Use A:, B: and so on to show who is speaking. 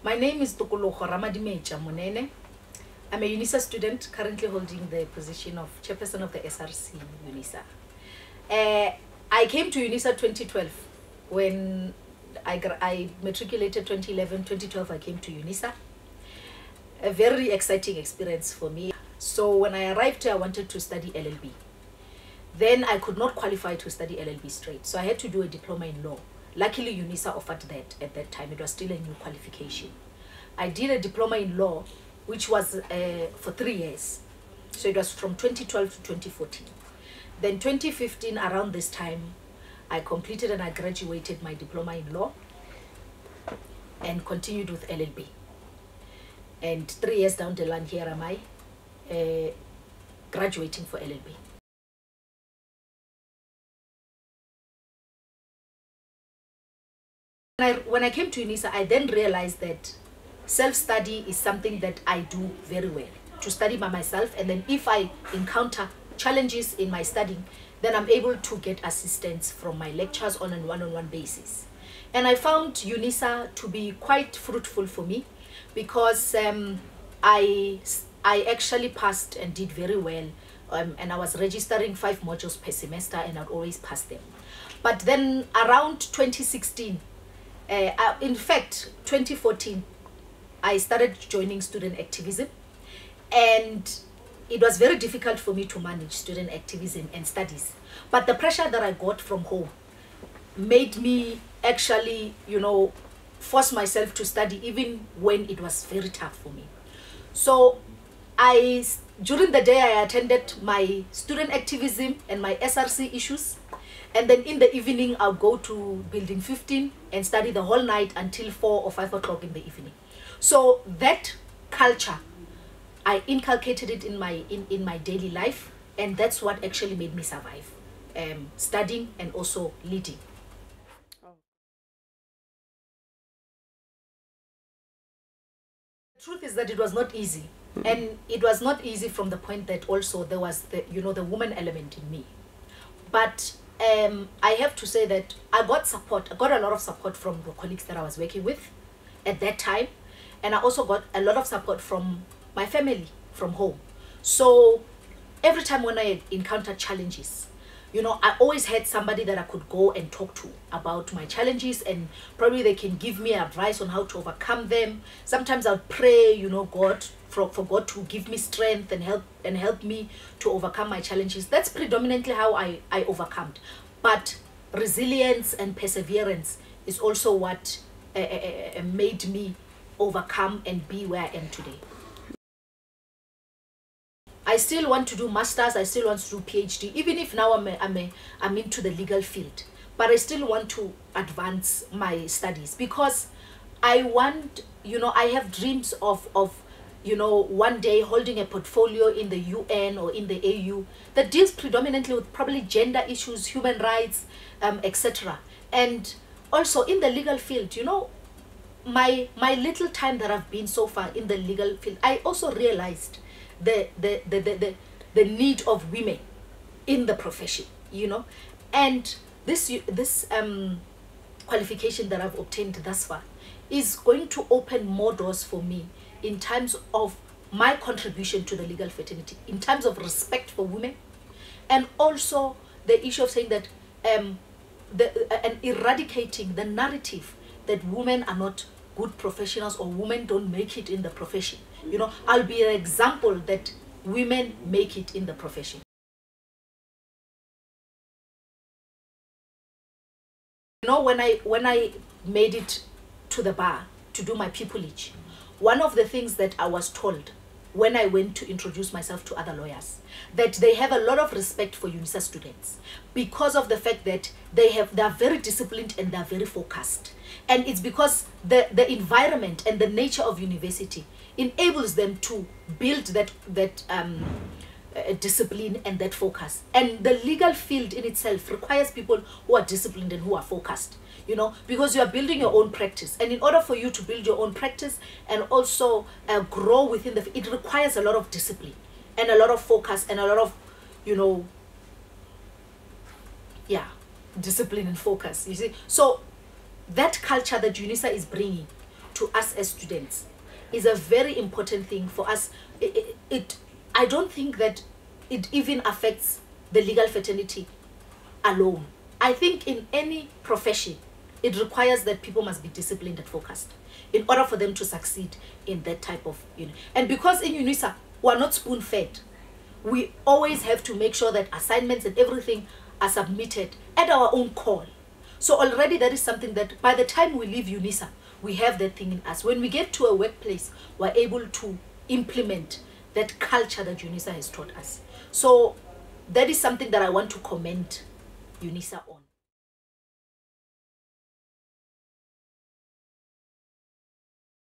A: My name is Tokologo Monene. I'm a UNISA student currently holding the position of chairperson of the SRC UNISA. I came to UNISA 2012 when I matriculated 2011, 2012 I came to UNISA. A very exciting experience for me. So when I arrived here, I wanted to study LLB. Then I could not qualify to study LLB straight, so I had to do a diploma in law. Luckily, UNISA offered that at that time. It was still a new qualification. I did a diploma in law, which was for 3 years. So it was from 2012 to 2014. Then 2015, around this time, I completed and I graduated my diploma in law and continued with LLB. And 3 years down the line, here am I, graduating for LLB. When I came to UNISA, I then realized that self-study is something that I do very well, to study by myself, and then if I encounter challenges in my studying, then I'm able to get assistance from my lecturers on a one-on-one basis. And I found UNISA to be quite fruitful for me because I actually passed and did very well, and I was registering 5 modules per semester and I'd always pass them. But then around 2016, in fact, 2014, I started joining student activism, and it was very difficult for me to manage student activism and studies. But the pressure that I got from home made me actually, force myself to study even when it was very tough for me. So during the day, I attended my student activism and my SRC issues. And then in the evening, I'll go to building 15 and study the whole night until 4 or 5 o'clock in the evening. So that culture, I inculcated it in my daily life, and that's what actually made me survive, studying and also leading. The truth is that it was not easy, and it was not easy from the point that also there was the woman element in me. But I have to say that I got support. I got a lot of support from the colleagues that I was working with at that time. And I also got a lot of support from my family, from home. So every time when I encountered challenges, I always had somebody that I could go and talk to about my challenges, and probably they can give me advice on how to overcome them. Sometimes I'll pray, God, for God to give me strength and help me to overcome my challenges. That's predominantly how I overcome. But resilience and perseverance is also what made me overcome and be where I am today. I still want to do masters, I still want to do PhD, even if now I'm into the legal field, but I still want to advance my studies because I want, I have dreams of one day holding a portfolio in the UN or in the AU that deals predominantly with probably gender issues, human rights, etc. And also in the legal field, my little time that I've been so far in the legal field, I also realized the need of women in the profession, and this qualification that I've obtained thus far is going to open more doors for me in terms of my contribution to the legal fraternity, in terms of respect for women, and also the issue of saying that and eradicating the narrative that women are not good professionals or women don't make it in the profession. I'll be an example that women make it in the profession. When I made it to the bar to do my pupillage, one of the things that I was told when I went to introduce myself to other lawyers, that they have a lot of respect for UNISA students because of the fact that they are very disciplined and they're very focused. And it's because the environment and the nature of university enables them to build that discipline and that focus. And the legal field in itself requires people who are disciplined and who are focused, because you are building your own practice. And in order for you to build your own practice and also grow within it requires a lot of discipline and a lot of focus and a lot of, discipline and focus, you see. So that culture that UNISA is bringing to us as students is a very important thing for us. I don't think that it even affects the legal fraternity alone. I think in any profession, it requires that people must be disciplined and focused in order for them to succeed in that type of unit. And because in UNISA, we are not spoon-fed, we always have to make sure that assignments and everything are submitted at our own call. So already that is something that by the time we leave UNISA, we have that thing in us. When we get to a workplace, we're able to implement that culture that UNISA has taught us. So that is something that I want to commend UNISA on.